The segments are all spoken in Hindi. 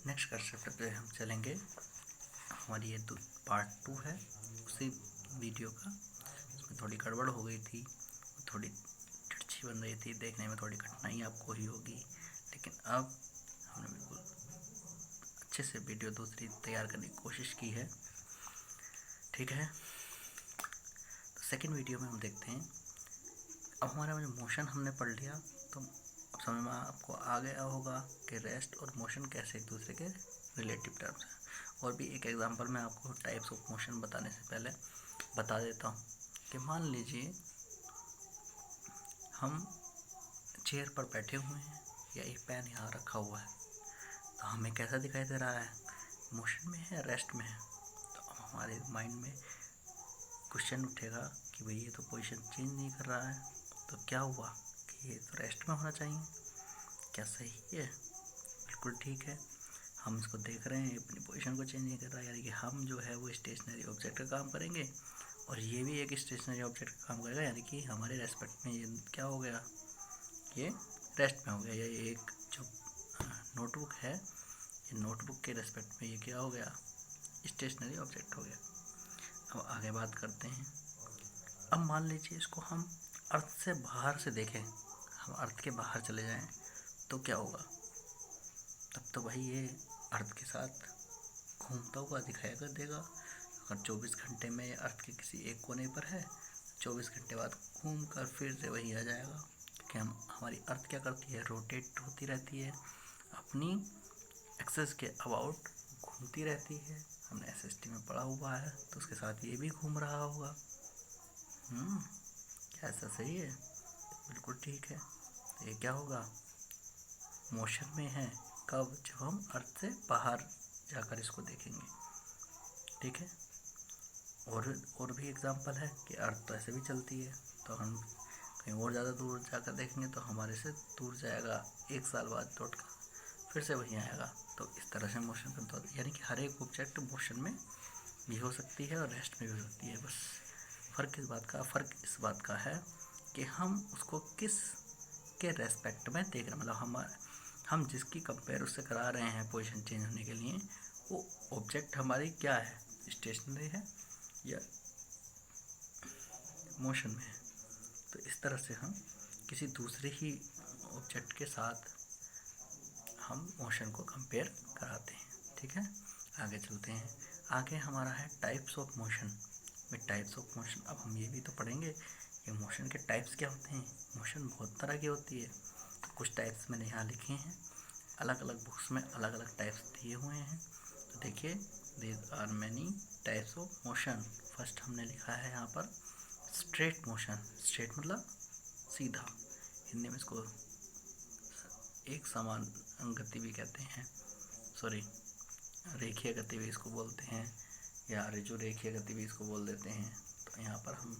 नेक्स्ट कंसेप्ट पे हम चलेंगे। हमारी ये पार्ट 2 है उसी वीडियो का। उसमें थोड़ी गड़बड़ हो गई थी, थोड़ी तिरछी बन रही थी, देखने में थोड़ी कठिनाई आपको ही होगी, लेकिन अब हमने बिल्कुल अच्छे से वीडियो दूसरी तैयार करने की कोशिश की है। ठीक है, तो सेकंड वीडियो में हम देखते हैं। अब हमारा जो मोशन हमने पढ़ लिया, तो अब समझ में आपको आ गया होगा कि रेस्ट और मोशन कैसे एक दूसरे के रिलेटिव टर्म्स हैं। और भी एक एग्जांपल मैं आपको टाइप्स ऑफ मोशन बताने से पहले बता देता हूँ कि मान लीजिए हम चेयर पर बैठे हुए हैं या एक पेन यहाँ रखा हुआ है, तो हमें कैसा दिखाई दे रहा है, मोशन में है, रेस्ट में है। तो अब हमारे माइंड में क्वेश्चन उठेगा कि भाई ये तो पोजीशन चेंज नहीं कर रहा है, तो क्या हुआ कि ये तो रेस्ट में होना चाहिए। क्या सही है? बिल्कुल ठीक है। हम इसको देख रहे हैं, अपनी पोजीशन को चेंज नहीं कर रहा है, यानी कि हम जो है वो स्टेशनरी ऑब्जेक्ट का काम करेंगे और ये भी एक स्टेशनरी ऑब्जेक्ट का काम करेगा, यानी कि हमारे रेस्पेक्ट में ये क्या हो गया, ये रेस्ट में हो गया। या एक जो नोटबुक है, ये नोटबुक के रेस्पेक्ट में ये क्या हो गया, स्टेशनरी ऑब्जेक्ट हो गया। अब आगे बात करते हैं। अब मान लीजिए इसको हम अर्थ से बाहर से देखें, हम अर्थ के बाहर चले जाएं, तो क्या होगा, तब तो भाई ये अर्थ के साथ घूमता हुआ दिखाई कर देगा। अगर 24 घंटे में ये अर्थ के किसी एक कोने पर है, 24 घंटे बाद घूम कर फिर से वही आ जाएगा, क्योंकि हमारी अर्थ क्या करती है, रोटेट होती रहती है, अपनी एक्सेस के अबाउट घूमती रहती है। हमने एसएसटी में पढ़ा हुआ है, तो उसके साथ ये भी घूम रहा होगा। क्या ऐसा सही है? बिल्कुल ठीक है। तो ये क्या होगा, मोशन में है। कब? जब हम अर्थ से बाहर जाकर इसको देखेंगे। ठीक है। और भी एग्जांपल है कि अर्थ तो ऐसे भी चलती है, तो हम कहीं और ज़्यादा दूर जाकर देखेंगे तो हमारे से दूर जाएगा, 1 साल बाद लौट कर फिर से वहीं आएगा। तो इस तरह से मोशन करता होता है, यानी कि हर एक ऑब्जेक्ट मोशन में भी हो सकती है और रेस्ट में भी हो सकती है। बस फ़र्क इस बात का है कि हम उसको किस के रेस्पेक्ट में देख रहे हैं। मतलब हम जिसकी कंपेयर उससे करा रहे हैं पोजीशन चेंज होने के लिए, वो ऑब्जेक्ट हमारी क्या है, स्टेशनरी है या मोशन में है। तो इस तरह से हम किसी दूसरे ही ऑब्जेक्ट के साथ हम मोशन को कंपेयर कराते हैं। ठीक है, आगे चलते हैं। आगे हमारा है टाइप्स ऑफ मोशन। में टाइप्स ऑफ मोशन, अब हम ये भी तो पढ़ेंगे कि मोशन के टाइप्स क्या होते हैं। मोशन बहुत तरह की होती है, कुछ टाइप्स मैंने यहाँ लिखे हैं, अलग अलग बुक्स में अलग अलग टाइप्स दिए हुए हैं। तो देखिए, there are many types of motion. First हमने लिखा है यहाँ पर स्ट्रेट मोशन। स्ट्रेट मतलब सीधा, हिंदी में इसको एक समान गति भी कहते हैं, सॉरी रेखीय गति भी इसको बोलते हैं, या जो रेखीय गति भी इसको बोल देते हैं। तो यहाँ पर हम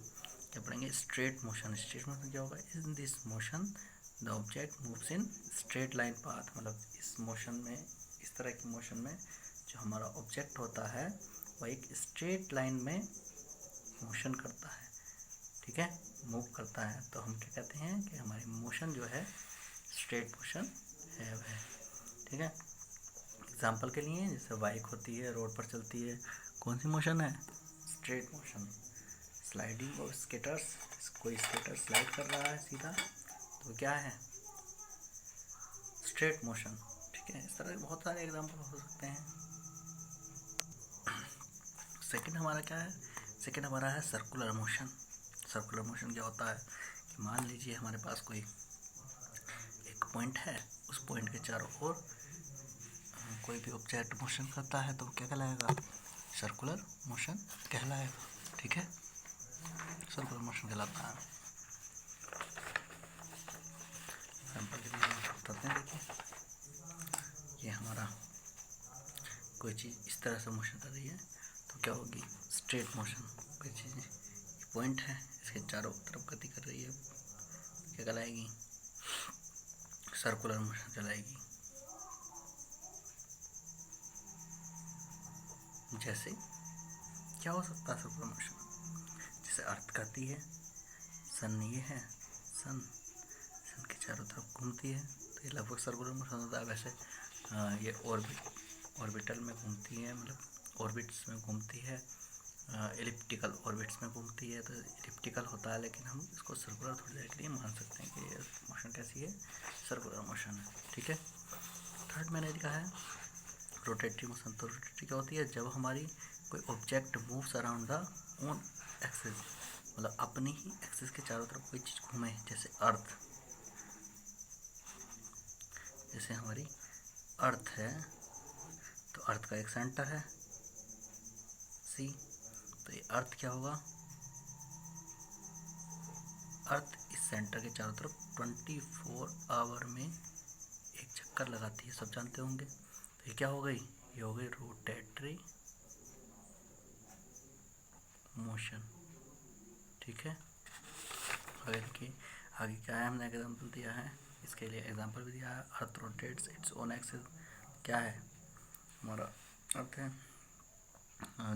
क्या पढ़ेंगे, स्ट्रेट मोशन। स्ट्रेट मोशन क्या होगा, in this motion the object moves in straight line path. मतलब इस मोशन में, इस तरह की मोशन में जो हमारा ऑब्जेक्ट होता है वह एक स्ट्रेट लाइन में मोशन करता है। ठीक है, मूव करता है। तो हम क्या कहते हैं कि हमारी मोशन जो है स्ट्रेट मोशन है वह। ठीक है, एग्जाम्पल के लिए जैसे बाइक होती है, रोड पर चलती है, कौन सी मोशन है, स्ट्रेट मोशन। स्लाइडिंग और स्केटर्स, कोई स्केटर स्लाइड कर रहा है सीधा, तो क्या है, स्ट्रेट मोशन। ठीक है, इस तरह के बहुत सारे एग्जाम्पल हो सकते हैं। सेकंड हमारा क्या है, सेकंड हमारा है सर्कुलर मोशन। सर्कुलर मोशन क्या होता है कि मान लीजिए हमारे पास कोई एक पॉइंट है, उस पॉइंट के चारों ओर कोई भी ऑब्जेक्ट मोशन करता है तो क्या कहलाएगा, सर्कुलर मोशन कहलाएगा। ठीक है, सर्कुलर मोशन कहलाता है। एग्जाम्पल के लिए बताते हैं। देखिए, ये हमारा कोई चीज़ इस तरह से मोशन कर रही है तो क्या होगी, स्ट्रेट मोशन। कोई चीज़ ये पॉइंट है, इसके चारों तरफ गति कर रही है, क्या कहलाएगी, सर्कुलर मोशन कहलाएगी। जैसे क्या हो सकता है सर्कुलर मोशन, जैसे अर्थ करती है, सन ये है, सन के चारों तरफ घूमती है, तो ये लगभग सर्कुलर मोशन होता है। वैसे ये और भी ऑर्बिटल में घूमती है, मतलब ऑर्बिट्स में घूमती है, एलिप्टिकल ऑर्बिट्स में घूमती है, तो एलिप्टिकल होता है, लेकिन हम इसको सर्कुलर थोड़ी देर के लिए मान सकते हैं कि ये मोशन कैसी है, सर्कुलर मोशन है। ठीक है। थर्ड मैंने लिखा है रोटेटरी मोशन। तो रोटेटरी क्या होती है, जब हमारी कोई object moves around the own axis, मतलब अपनी ही एक्सिस के चारों तरफ कोई चीज़ घूमे, जैसे अर्थ, जैसे हमारी अर्थ है, तो अर्थ का एक सेंटर है सी, तो ये अर्थ क्या होगा, अर्थ इस सेंटर के चारों तरफ 24 आवर में एक चक्कर लगाती है, सब जानते होंगे। तो ये क्या हो गई, ये हो गई रोटेटरी मोशन। ठीक है। आगे देखिए, आगे क्या है, हमने एग्जाम्पल दिया है, इसके लिए एग्जाम्पल भी दिया है, अर्थ रोटेट्स इट्स ओन एक्सिस। क्या है, हमारा अर्थ है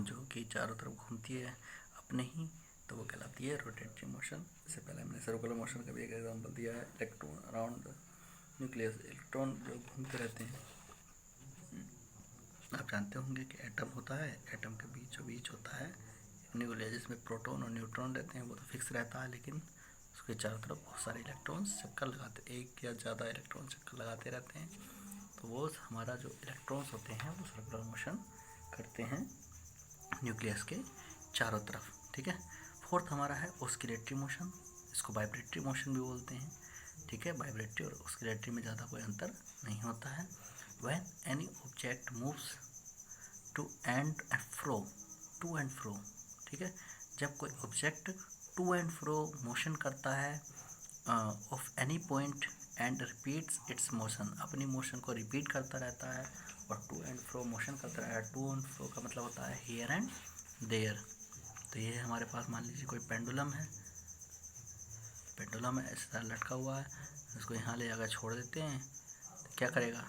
जो कि चारों तरफ घूमती है अपने ही, तो वो कहलाती है रोटेटरी मोशन। इससे पहले हमने सर्कुलर मोशन का भी एक एग्जाम्पल दिया है, electron around the nucleus, electron जो घूमते रहते हैं। आप जानते होंगे कि एटम होता है, एटम के बीचों बीच होता है एक न्यूक्लियस, जिसमें प्रोटॉन और न्यूट्रॉन रहते हैं, वो तो फिक्स रहता है, लेकिन उसके चारों तरफ बहुत सारे इलेक्ट्रॉन्स चक्कर लगाते, एक या ज़्यादा इलेक्ट्रॉन चक्कर लगाते रहते हैं, तो वो हमारा जो इलेक्ट्रॉन्स होते हैं वो सर्कुलर मोशन करते हैं न्यूक्लियस के चारों तरफ। ठीक है। फोर्थ हमारा है ऑस्किलेटरी मोशन, इसको वाइब्रेटरी मोशन भी बोलते हैं। ठीक है। वाइब्रेटरी और ऑस्किलेटरी में ज़्यादा कोई अंतर नहीं होता है। When any object moves to and fro, ठीक है, जब कोई object to and fro motion करता है of any point and repeats its motion, अपनी मोशन को रिपीट करता रहता है और टू एंड फ्रो मोशन करता रहता है। टू एंड फ्रो का मतलब होता है हियर एंड देयर। तो ये हमारे पास मान लीजिए कोई पेंडुलम है, पेंडुलम है इस तरह लटका हुआ है, इसको यहाँ ले जाकर छोड़ देते हैं, तो क्या करेगा,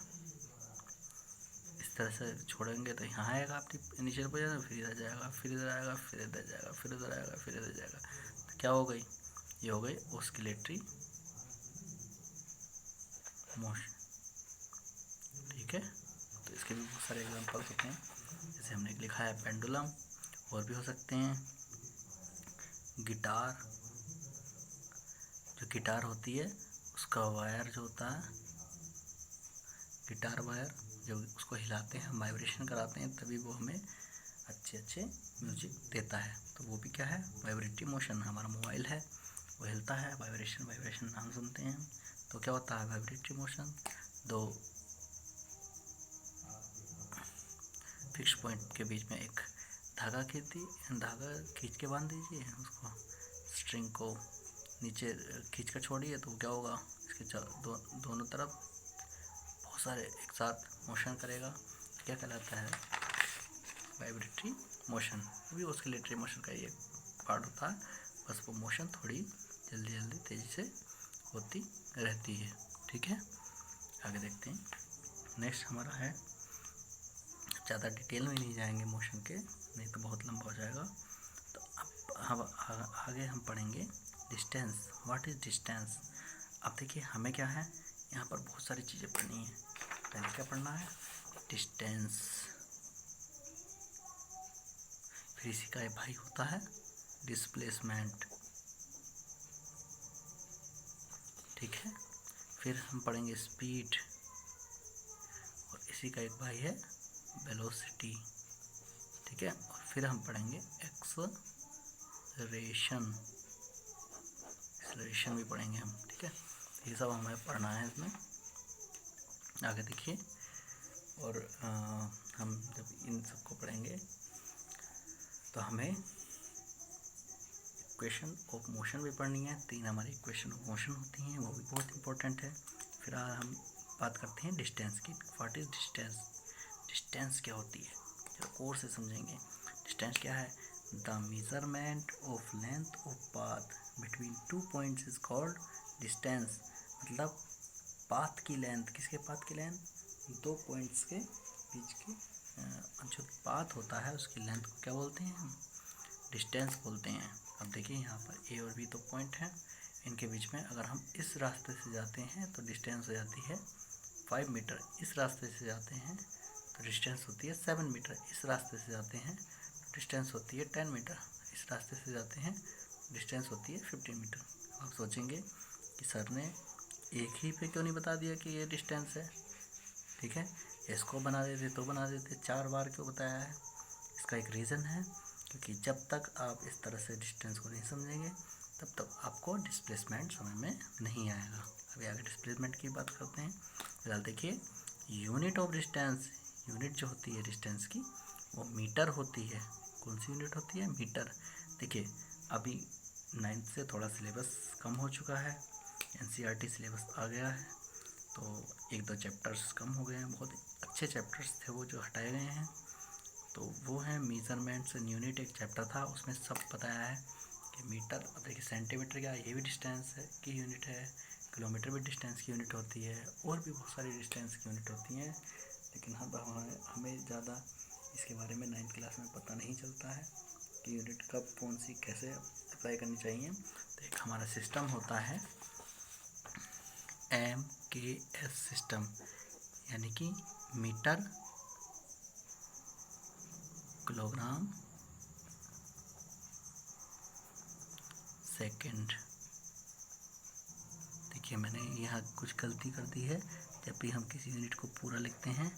इस तरह से छोड़ेंगे तो यहाँ आएगा अपनी इनिशियल पोजीशन, फिर इधर जाएगा, फिर इधर आएगा, फिर इधर जाएगा, फिर इधर आएगा, फिर इधर जाएगा, तो क्या हो गई, ये हो गई ऑस्किलेटरी मोशन। ठीक है। तो इसके भी बहुत सारे एग्जांपल होते हैं, जैसे हमने लिखा है पेंडुलम, और भी हो सकते हैं गिटार, जो गिटार होती है उसका वायर जो होता है, गिटार वायर, जब उसको हिलाते हैं, वाइब्रेशन कराते हैं, तभी वो हमें अच्छे म्यूजिक देता है, तो वो भी क्या है, वाइब्रेटरी मोशन। हमारा मोबाइल है वो हिलता है, वाइब्रेशन नाम सुनते हैं, तो क्या होता है, वाइब्रेटरी मोशन। दो फिक्स पॉइंट के बीच में एक धागा खींच के बांध दीजिए, उसको स्ट्रिंग को नीचे खींच कर छोड़िए, तो क्या होगा, इसके दोनों तरफ बहुत सारे एक साथ मोशन करेगा, क्या कहलाता है, वाइब्रेटरी मोशन। भी ऑस्किलेटरी मोशन का ये पार्ट होता है, बस वो मोशन थोड़ी जल्दी तेज़ी से होती रहती है। ठीक है। आगे देखते हैं, नेक्स्ट हमारा है, ज़्यादा डिटेल में नहीं जाएंगे मोशन के, नहीं तो बहुत लंबा हो जाएगा। तो अब आगे हम पढ़ेंगे डिस्टेंस। What is distance. अब देखिए हमें क्या है, यहाँ पर बहुत सारी चीज़ें पढ़नी है। पहले क्या पढ़ना है, डिस्टेंस, फिर इसी का एक भाई होता है डिस्प्लेसमेंट। ठीक है। फिर हम पढ़ेंगे स्पीड, और इसी का एक भाई है वेलोसिटी। ठीक है। और फिर हम पढ़ेंगे एक्सेलरेशन भी पढ़ेंगे हम। ठीक है। ये सब हमें पढ़ना है इसमें। आगे देखिए, और हम जब इन सबको पढ़ेंगे तो हमें इक्वेशन ऑफ मोशन भी पढ़नी है। 3 हमारी इक्वेशन ऑफ मोशन होती हैं, वो भी बहुत इंपॉर्टेंट है। फिर हम बात करते हैं डिस्टेंस की। What is distance. डिस्टेंस क्या होती है, चलो कोर्स से समझेंगे। डिस्टेंस क्या है, the measurement of length of path between 2 points is called distance. मतलब पाथ की लेंथ, किसके पाथ की लेंथ, 2 पॉइंट्स के बीच की जो पाथ होता है उसकी लेंथ को क्या बोलते हैं, हम डिस्टेंस बोलते हैं। अब देखिए यहाँ पर ए और बी 2 पॉइंट हैं, इनके बीच में अगर हम इस रास्ते से जाते हैं तो डिस्टेंस हो जाती है 5 मीटर, इस रास्ते से जाते हैं तो डिस्टेंस होती है 7 मीटर। इस रास्ते से जाते हैं तो डिस्टेंस होती है 10 मीटर। इस रास्ते से जाते हैं डिस्टेंस होती है 15 मीटर। आप सोचेंगे कि सर ने एक ही पे क्यों नहीं बता दिया कि ये डिस्टेंस है, ठीक है, इसको बना देते तो बना देते, 4 बार क्यों बताया है। इसका एक रीज़न है, क्योंकि जब तक आप इस तरह से डिस्टेंस को नहीं समझेंगे तब तक आपको डिस्प्लेसमेंट समझ में नहीं आएगा। अभी आगे डिस्प्लेसमेंट की बात करते हैं। फिलहाल देखिए, यूनिट ऑफ डिस्टेंस, यूनिट जो होती है डिस्टेंस की वो मीटर होती है। कौन सी यूनिट होती है? मीटर। देखिए अभी 9th से थोड़ा सिलेबस कम हो चुका है, NCERT सिलेबस आ गया है, तो 1-2 चैप्टर्स कम हो गए हैं। बहुत अच्छे चैप्टर्स थे वो जो हटाए गए हैं, तो वो है मेजरमेंट्स एंड यूनिट। एक चैप्टर था उसमें सब बताया है कि मीटर, देखिए सेंटीमीटर क्या, ये भी डिस्टेंस है की यूनिट है, किलोमीटर भी डिस्टेंस की यूनिट होती है, और भी बहुत सारी डिस्टेंस की यूनिट होती हैं। लेकिन हमें ज़्यादा इसके बारे में 9th क्लास में पता नहीं चलता है कि यूनिट कब कौन सी कैसे अप्लाई करनी चाहिए। तो एक हमारा सिस्टम होता है MKS सिस्टम, यानी कि मीटर किलोग्राम सेकंड। देखिए मैंने यहाँ कुछ गलती कर दी है। जब भी हम किसी यूनिट को पूरा लिखते हैं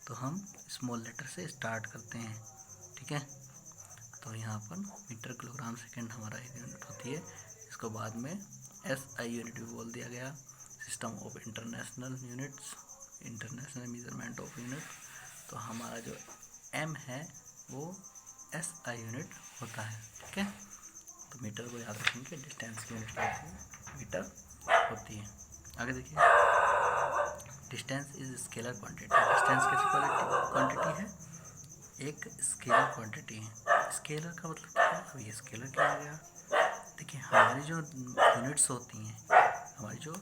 तो हम स्मॉल लेटर से स्टार्ट करते हैं, ठीक है। तो यहाँ पर मीटर किलोग्राम सेकंड हमारा एक यूनिट होती है, इसको बाद में SI यूनिट भी बोल दिया गया, system of international units, international measurement of unit. तो हमारा जो M है वो SI यूनिट होता है, ठीक है। तो मीटर को याद रखेंगे, डिस्टेंस की यूनिट क्या होती है? मीटर होती है। आगे देखिए, distance is scalar quantity. Distance कैसी क्वांटिटी है? एक स्केलर क्वांटिटी है। स्केलर का मतलब क्या है? अब ये स्केलर क्या आ गया? देखिए हमारी जो यूनिट्स होती हैं, हमारी जो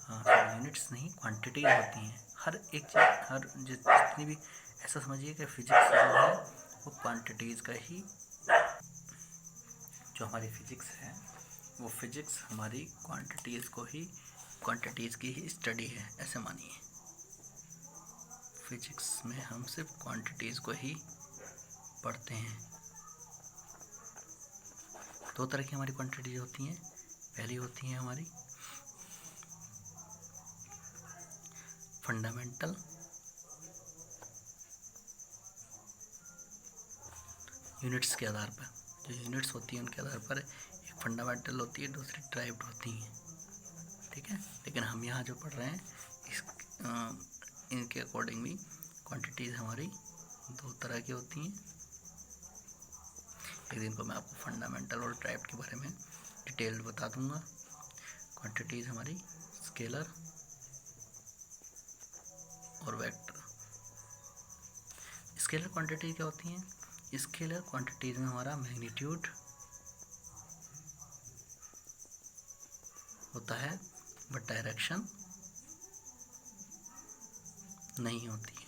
यूनिट्स नहीं क्वांटिटीज होती हैं, हर एक चीज़, हर जितनी भी, ऐसा समझिए कि फिजिक्स जो है वो क्वांटिटीज़ का ही, जो हमारी फिजिक्स है वो फिजिक्स हमारी क्वांटिटीज़ को ही, क्वांटिटीज़ की ही स्टडी है, ऐसे मानिए। फिजिक्स में हम सिर्फ क्वांटिटीज़ को ही पढ़ते हैं। 2 तरह की हमारी क्वांटिटीज होती हैं। पहली होती हैं हमारी फंडामेंटल, यूनिट्स के आधार पर, जो यूनिट्स होती हैं उनके आधार पर एक फंडामेंटल होती है, दूसरी ड्राइव्ड होती हैं, ठीक है। लेकिन हम यहाँ जो पढ़ रहे हैं इस इनके अकॉर्डिंग भी क्वांटिटीज़ हमारी 2 तरह की होती हैं। एक दिन को मैं आपको फंडामेंटल और ड्राइव्ड के बारे में डिटेल्ड बता दूंगा। क्वांटिटीज़ हमारी स्केलर और वेक्टर। स्केलर क्वांटिटी क्या होती हैं? स्केलर क्वांटिटीज में हमारा मैग्नीट्यूड होता है बट डायरेक्शन नहीं होती है,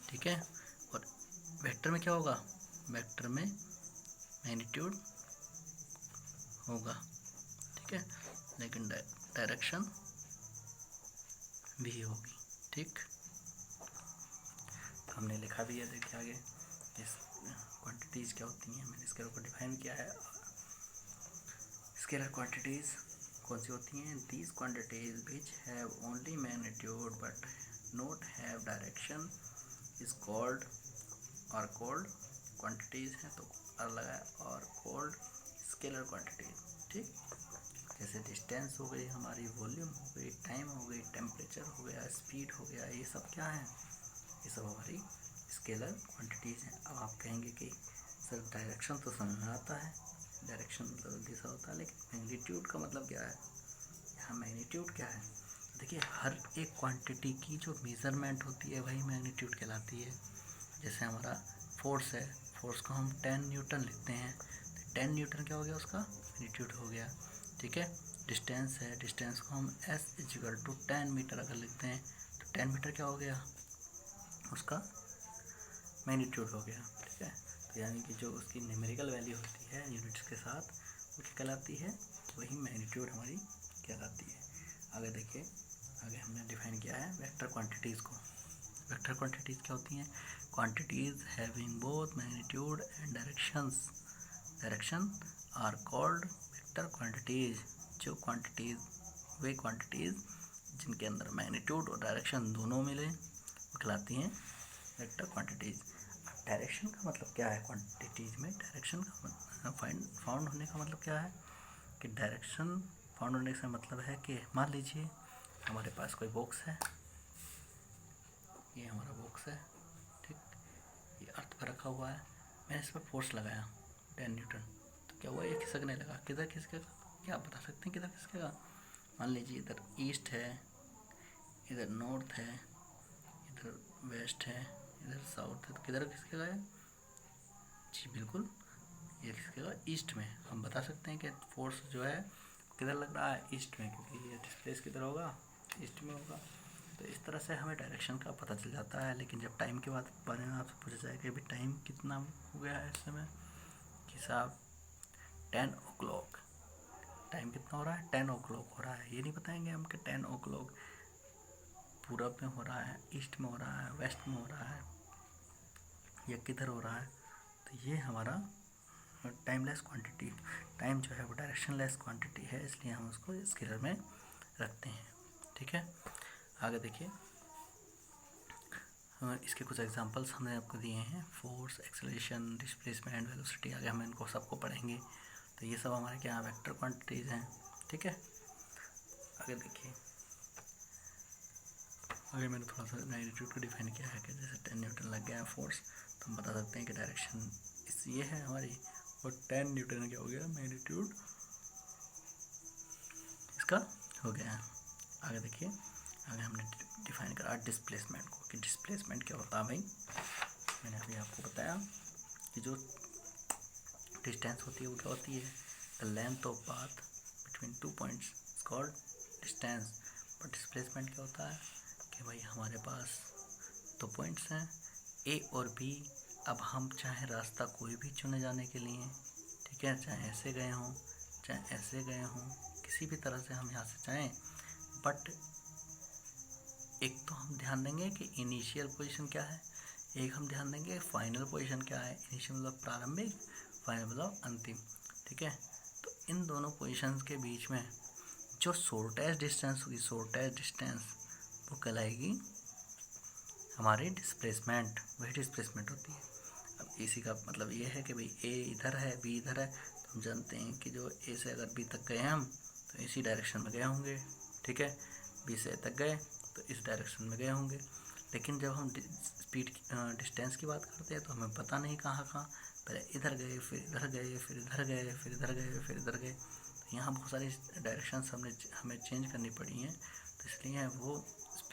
ठीक है। और वेक्टर में क्या होगा? वेक्टर में मैग्नीट्यूड होगा, ठीक है, लेकिन डायरेक्शन भी होगी, ठीक। तो हमने लिखा भी है, देखिए आगे इस क्वांटिटीज़ क्या होती हैं, मैंने स्केलर को डिफाइन किया है। स्केलर क्वांटिटीज़ कौन सी होती हैं? These quantities which have only magnitude but not have direction is called, और कॉल्ड क्वांटिटीज़ हैं तो अलग है, और कॉल्ड स्केलर क्वांटिटीज़, ठीक। जैसे डिस्टेंस हो गई हमारी, वॉल्यूम हो गई, टाइम हो गई, टेम्परेचर हो गया, स्पीड हो गया, ये सब क्या है? ये सब हमारी स्केलर क्वांटिटीज़ हैं। अब आप कहेंगे कि सर डायरेक्शन तो समझ में आता है, डायरेक्शन मतलब जैसा होता है, लेकिन मैग्नीट्यूड का मतलब क्या है? यहाँ मैग्नीट्यूड क्या है? देखिए हर एक क्वांटिटी की जो मेज़रमेंट होती है वही मैग्नीट्यूड कहलाती है। जैसे हमारा फोर्स है, फोर्स को हम 10 न्यूटन लिखते हैं, तो 10 न्यूटन क्या हो गया? उसका मैग्नीट्यूड हो गया, ठीक है। डिस्टेंस है, डिस्टेंस को हम S = 10 मीटर अगर लिखते हैं तो 10 मीटर क्या हो गया? उसका मैग्नीट्यूड हो गया, ठीक है। तो यानी कि जो उसकी न्यूमेरिकल वैल्यू होती है यूनिट्स के साथ वो क्या कहलाती है? वही मैग्नीट्यूड हमारी कहलाती है। आगे देखिए, आगे हमने डिफाइन किया है वेक्टर क्वांटिटीज़ को। वेक्टर क्वांटिटीज़ क्या होती हैं? Quantities having both magnitude and direction are called vector quantities. जो क्वांटिटीज़, वे क्वांटिटीज़ जिनके अंदर मैग्नीट्यूड और डायरेक्शन दोनों मिले वो कहलाती हैं वेक्टर क्वांटिटीज़। अब डायरेक्शन का मतलब क्या है क्वांटिटीज़ में? डायरेक्शन का फाउंड होने का मतलब क्या है कि डायरेक्शन फाउंड होने से मतलब है कि मान लीजिए हमारे पास कोई बॉक्स है, ये हमारा बॉक्स है, ठीक, ये अर्थ पर रखा हुआ है, मैंने इस पर फोर्स लगाया 10 न्यूटन, तो क्या हुआ? ये खिसकने लगा। किधर खिसकेगा? क्या आप बता सकते हैं किधर खिसकेगा? मान लीजिए इधर ईस्ट है, इधर नॉर्थ है, इधर वेस्ट है, इधर साउथ है, तो किधर खिसकेगा ये? जी बिल्कुल, ये खिसकेगा ईस्ट में। हम बता सकते हैं कि फोर्स जो है किधर लग रहा है? ईस्ट में, क्योंकि ये डिस्प्लेस किधर होगा? ईस्ट में होगा। तो इस तरह से हमें डायरेक्शन का पता चल जाता है। लेकिन जब टाइम के बारे में आपसे पूछा जाए कि अभी टाइम कितना हो गया है इस समय, कि साहब 10 o'clock, टाइम कितना हो रहा है? 10 o'clock हो रहा है। ये नहीं बताएंगे हम कि 10 o'clock पूरब में हो रहा है, ईस्ट में हो रहा है, वेस्ट में हो रहा है, या किधर हो रहा है। तो ये हमारा टाइमलेस क्वांटिटी, टाइम जो है वो डायरेक्शन लेस क्वांटिटी है, इसलिए हम उसको स्केलर में रखते हैं। ठीक है, आगे देखिए, इसके कुछ एग्जांपल्स हमने आपको दिए हैं। फोर्स, एक्सेलरेशन, डिस्प्लेसमेंट, वेलोसिटी, आगे हम इनको सबको पढ़ेंगे। तो ये सब हमारे क्या वेक्टर क्वांटिटीज़ हैं। ठीक है, आगे देखिए, आगे मैंने थोड़ा सा मैग्नीट्यूड को डिफाइन किया है कि जैसे 10 न्यूटन लग गया है फोर्स, तो हम बता सकते हैं कि डायरेक्शन इस ये है हमारी, और 10 न्यूटन क्या हो गया? मैग्नीट्यूड इसका हो गया। आगे देखिए, आगे हमने डिफाइन करा डिस्प्लेसमेंट को, कि डिस्प्लेसमेंट क्या होता है भाई। मैंने अभी आपको बताया कि जो डिस्टेंस होती है वो क्या होती है? The length of path between 2 points is called distance. But displacement क्या होता है कि भाई हमारे पास 2 पॉइंट्स हैं ए और बी। अब हम चाहे रास्ता कोई भी चुने जाने के लिए, ठीक है, चाहे ऐसे गए हों चाहे ऐसे गए हों, किसी भी तरह से हम यहाँ से चाहें, बट एक तो हम ध्यान देंगे कि इनिशियल पोजीशन क्या है, एक हम ध्यान देंगे फाइनल पोजीशन क्या है। इनिशियल मतलब प्रारंभिक, फाइनल मतलब अंतिम। ठीक है, तो इन दोनों पोजीशंस के बीच में जो शॉर्टेस्ट डिस्टेंस होगी, शॉर्टेस्ट डिस्टेंस वो कहलाएगी हमारी डिस्प्लेसमेंट, वही डिस्प्लेसमेंट होती है। अब इसी का मतलब ये है कि भाई ए इधर है, बी इधर है, तो हम जानते हैं कि जो ए से अगर बी तक गए हम तो इसी डायरेक्शन में गए होंगे। ठीक है, बी से ए तक गए तो इस डायरेक्शन में गए होंगे। लेकिन जब हम स्पीड डिस्टेंस की बात करते हैं तो हमें पता नहीं कहाँ कहाँ, पहले इधर गए, फिर इधर गए, फिर इधर गए, फिर इधर गए, फिर इधर गए, तो यहाँ बहुत सारी डायरेक्शंस हमें चेंज करनी पड़ी हैं। तो इसलिए वो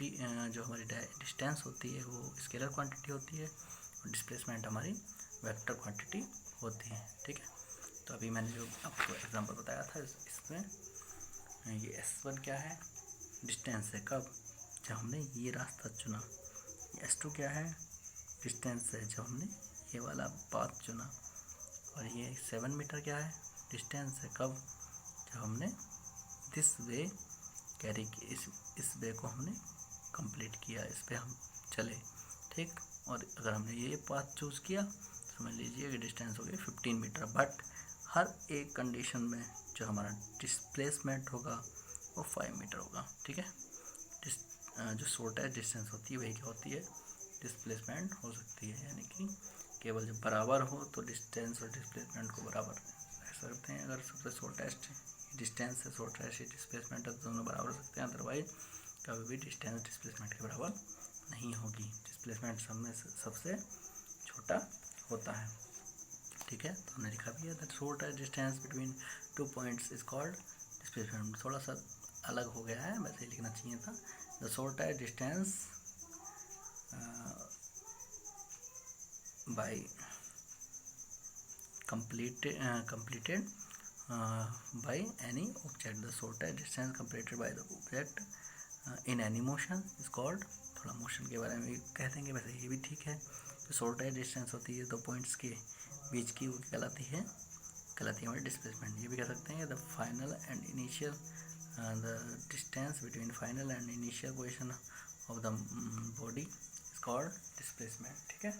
जो हमारी डिस्टेंस होती है वो स्केलर क्वांटिटी होती है, और डिस्प्लेसमेंट हमारी वेक्टर क्वांटिटी होती है। ठीक है, तो अभी मैंने जो आपको एग्जांपल बताया था इसमें ये S1 क्या है? डिस्टेंस है। कब? जब हमने ये रास्ता चुना। S2 क्या है? डिस्टेंस है, जब हमने ये वाला पाथ चुना। और ये 7 मीटर क्या है? डिस्टेंस है। कब? जब हमने दिस वे कैरी की, इस वे को हमने कंप्लीट किया, इस पे हम चले। ठीक, और अगर हमने ये पाथ चूज़ किया तो समझ लीजिए कि डिस्टेंस हो गया 15 मीटर। बट हर एक कंडीशन में जो हमारा डिस्प्लेसमेंट होगा वो 5 मीटर होगा। ठीक है, जो शॉर्टेस्ट डिस्टेंस होती है वही क्या होती है? डिस्प्लेसमेंट हो सकती है। यानी कि केवल जब बराबर हो तो डिस्टेंस और डिस्प्लेसमेंट को बराबर रख सकते हैं। अगर सबसे शॉर्टेस्ट डिस्टेंस है, शॉर्टेस्ट डिस्प्लेसमेंट है, तो दोनों बराबर हो सकते हैं। अदरवाइज कभी भी डिस्टेंस डिस्प्लेसमेंट के बराबर नहीं होगी। डिस्प्लेसमेंट सब में सबसे छोटा होता है। ठीक है, तो हमने लिखा भी है that shortest distance between 2 points is called displacement. थोड़ा सा अलग हो गया है, वैसे ही लिखना चाहिए था। The shortest distance by completed by any object. The shortest distance completed by the object in any motion is called, थोड़ा मोशन के बारे में भी कह देंगे, वैसे ये भी ठीक है। तो शॉर्टेस्ट डिस्टेंस होती है 2 पॉइंट्स के बीच की, वो कहलाती है हमारी डिस्प्लेसमेंट। ये भी कह सकते हैं the final and initial, the distance between final and initial position of the body is called displacement, ठीक है।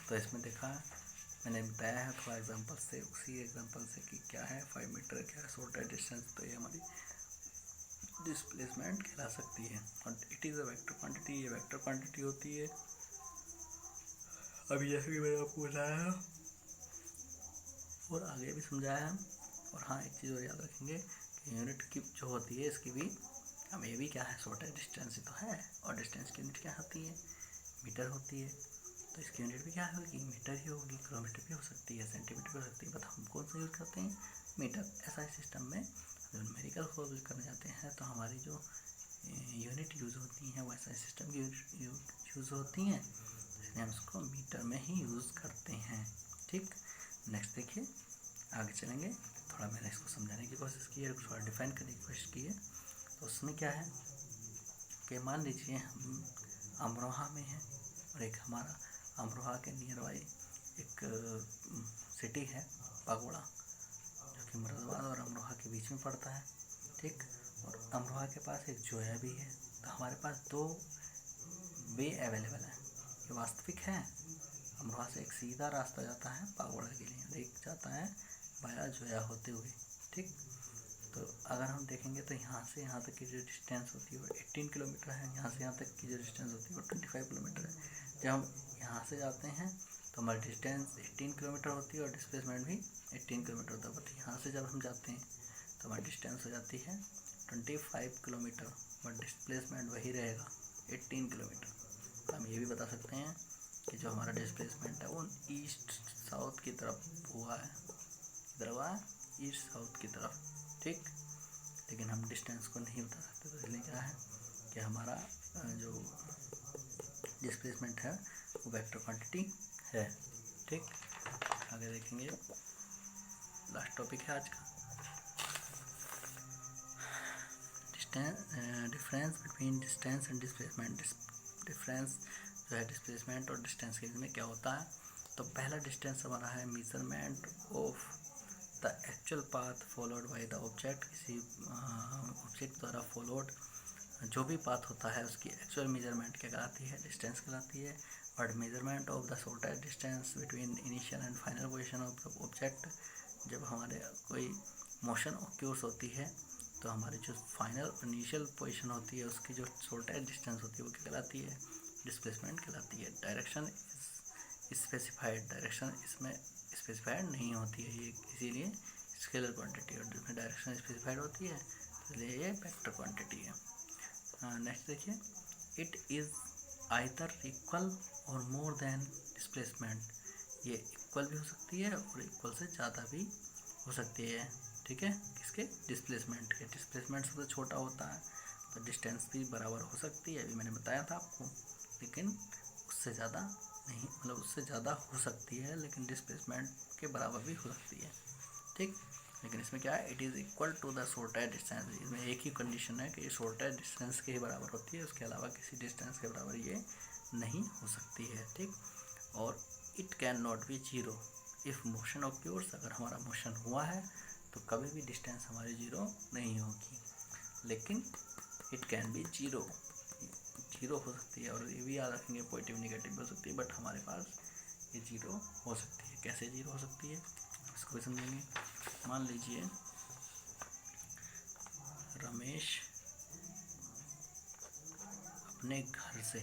तो इसमें देखा मैंने बताया है थोड़ा एग्जांपल से, उसी एग्जांपल से कि क्या है 5 मीटर, क्या है शॉर्टेज डिस्टेंस, तो ये हमारी डिस्प्लेसमेंट कहला सकती है। और it is a vector quantity, ये वेक्टर क्वांटिटी होती है। अभी जैसे कि मैंने आपको बताया है और आगे भी समझाया है। और हाँ, एक चीज़ और याद रखेंगे कि यूनिट की जो होती है इसकी भी, अब ये भी क्या है शॉर्टेज डिस्टेंस ही तो है, और डिस्टेंस की यूनिट क्या होती है, मीटर होती है। तो इसकी यूनिट भी क्या होगी, मीटर ही होगी। किलोमीटर भी हो सकती है, सेंटीमीटर भी हो सकती है, बट हम कौन सा यूज़ करते हैं, मीटर। ऐसा सिस्टम में जब न्यूमेरिकल सॉल्व करने जाते हैं तो हमारी जो यूनिट यूज़ होती हैं वैसा सिस्टम की यूज़ होती हैं, इसलिए हम उसको मीटर में ही यूज़ करते हैं, ठीक। नेक्स्ट देखिए, आगे चलेंगे। थोड़ा मैंने इसको समझाने की कोशिश की है, थोड़ा डिफाइन करने की कोशिश की है। तो उसमें क्या है कि मान लीजिए हम अमरोहा में हैं और एक हमारा अमरोहा के नियर बाई एक सिटी है पागोड़ा, जो कि मुरादाबाद और अमरोहा के बीच में पड़ता है, ठीक। और अमरोहा के पास एक जोया भी है। तो हमारे पास 2 वे अवेलेबल है, ये वास्तविक है। अमरोहा से एक सीधा रास्ता जाता है पागोड़ा के लिए, एक जाता है बाया जोया होते हुए, ठीक। तो अगर हम देखेंगे तो यहाँ से यहाँ तक की जो डिस्टेंस होती है वो 18 किलोमीटर है, यहाँ से यहाँ तक की जो डिस्टेंस होती है वो 25 किलोमीटर है। जब हम यहाँ से जाते हैं तो हमारी डिस्टेंस 18 किलोमीटर होती है और डिस्प्लेसमेंट भी 18 किलोमीटर होता है। बट यहाँ से जब हम जाते हैं तो हमारी डिस्टेंस हो जाती है 25 किलोमीटर, बट डिस्प्लेसमेंट वही रहेगा 18 किलोमीटर। तो हम ये भी बता सकते हैं कि जो हमारा डिस्प्लेसमेंट है वो ईस्ट साउथ की तरफ हुआ है, किधर हुआ है, ईस्ट साउथ की तरफ, ठीक। लेकिन हम डिस्टेंस को नहीं बता सकते, तो इसलिए क्या है कि हमारा जो डिस्प्लेसमेंट है वो वेक्टर क्वांटिटी है, ठीक। आगे देखेंगे, लास्ट टॉपिक है आज का, difference between distance and displacement. Difference जो है डिस्प्लेसमेंट और डिस्टेंस के बीच में क्या होता है। तो पहला डिस्टेंस हमारा है measurement of the actual path followed by the object, किसी ऑब्जेक्ट द्वारा फॉलोड जो भी पाथ होता है उसकी एक्चुअल मेजरमेंट क्या कहलाती है, डिस्टेंस कहलाती है। और measurement of the shortest distance between initial and final position of the object, जब हमारे कोई मोशन ऑक्यूर्स होती है तो हमारी जो फाइनल इनिशियल पोजीशन होती है उसकी जो शॉर्टेस्ट डिस्टेंस होती है वो क्या कहलाती है, डिस्प्लेसमेंट कहलाती है। डायरेक्शन स्पेसिफाइड, डायरेक्शन इसमें स्पेसिफाइड नहीं होती है ये, इसीलिए स्केलर क्वांटिटी, और जिसमें डायरेक्शन स्पेसिफाइड होती है इसलिए ये वेक्टर क्वांटिटी है। नेक्स्ट देखिए, इट इज़ आइदर इक्वल और मोर देन डिस्प्लेसमेंट, ये इक्वल भी हो सकती है और इक्वल से ज़्यादा भी हो सकती है, ठीक है। किसके, डिस्प्लेसमेंट के। डिस्प्लेसमेंट सबसे छोटा होता है तो डिस्टेंस भी बराबर हो सकती है, अभी मैंने बताया था आपको, लेकिन उससे ज़्यादा नहीं, मतलब उससे ज़्यादा हो सकती है लेकिन डिस्प्लेसमेंट के बराबर भी हो सकती है, ठीक। लेकिन इसमें क्या है, it is equal to the shortest distance, इसमें एक ही कंडीशन है कि ये शॉर्टेस्ट डिस्टेंस के ही बराबर होती है, उसके अलावा किसी डिस्टेंस के बराबर ये नहीं हो सकती है, ठीक। और it can not be zero if motion occurs, अगर हमारा मोशन हुआ है तो कभी भी डिस्टेंस हमारी जीरो नहीं होगी, लेकिन इट कैन बी जीरो हो सकती है। और ये भी याद रखेंगे पॉजिटिव नेगेटिव भी हो सकती है, बट हमारे पास ये जीरो हो सकती है। कैसे जीरो हो सकती है इसको भी समझेंगे। मान लीजिए रमेश अपने घर से,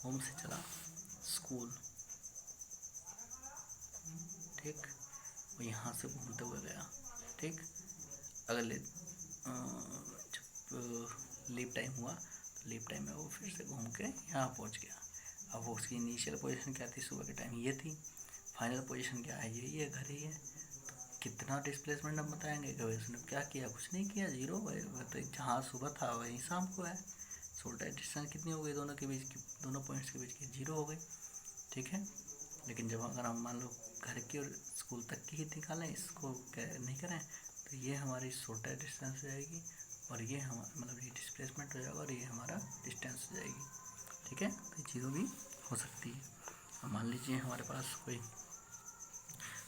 होम से चला स्कूल, ठीक, वो यहाँ से घूमते हुए गया, ठीक। अगले जब लीव टाइम हुआ तो लीव टाइम में वो फिर से घूम के यहाँ पहुँच गया। अब वो उसकी इनिशियल पोजीशन क्या थी, सुबह के टाइम ये थी, फाइनल पोजीशन क्या है, यही है, घर ही है। तो कितना डिस्प्लेसमेंट हम बताएंगे कि उसने क्या किया, कुछ नहीं किया, जीरो। तो जहाँ सुबह था वहीं शाम को है। शॉर्टेस्ट डिस्टेंस कितनी हो गई दोनों के बीच की, दोनों पॉइंट्स के बीच की, जीरो हो गई, ठीक है। लेकिन जब अगर हम मान लो घर की और स्कूल तक की ही निकालें, इसको नहीं करें, तो ये हमारी शॉर्टेस्ट डिस्टेंस हो जाएगी और ये हम मतलब ये डिस्प्लेसमेंट हो जाएगा और ये हमारा डिस्टेंस हो जाएगी, ठीक है। तो चीज़ों भी हो सकती है। अब मान लीजिए हमारे पास कोई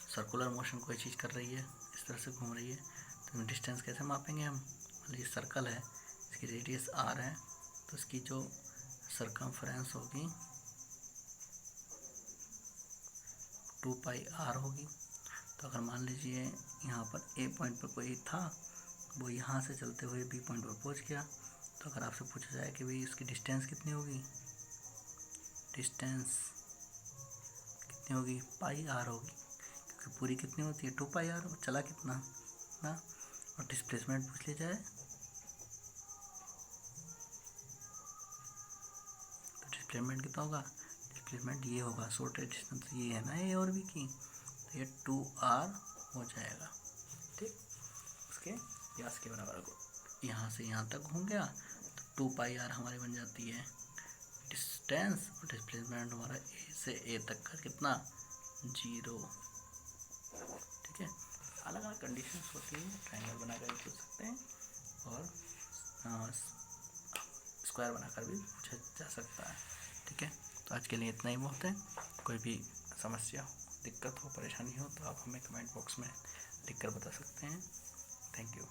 सर्कुलर मोशन कोई चीज़ कर रही है, इस तरह से घूम रही है, तो डिस्टेंस कैसे मापेंगे हम। मान लीजिए सर्कल है, इसकी रेडियस r है, तो इसकी जो सरकमफ्रेंस होगी 2πr होगी। तो अगर मान लीजिए यहाँ पर ए पॉइंट पर कोई था, वो यहाँ से चलते हुए बी पॉइंट पर पहुँच गया, तो अगर आपसे पूछा जाए कि भाई इसकी डिस्टेंस कितनी होगी, डिस्टेंस कितनी होगी, πr होगी, क्योंकि पूरी कितनी होती है 2πr, और चला कितना ना, और डिस्प्लेसमेंट पूछ लिया जाए तो डिस्प्लेसमेंट कितना होगा, डिस्प्लेसमेंट ये होगा, शॉर्टेज डिस्टेंस ये है ना ए और बी की, तो ये 2r हो जाएगा। ठीक, उसके व्यास के बराबर को यहाँ से यहाँ तक हो गया, तो 2πr हमारी बन जाती है डिस्टेंस, और डिस्प्लेसमेंट हमारा ए से ए तक का कितना 0। ठीक है, अलग अलग कंडीशंस होती है, ट्रायंगल बनाकर भी पूछ सकते हैं और स्क्वायर बनाकर भी पूछा जा सकता है। ठीक है, तो आज के लिए इतना ही बहुत है। कोई भी समस्या हो, दिक्कत हो, परेशानी हो तो आप हमें कमेंट बॉक्स में लिख कर बता सकते हैं। Thank you.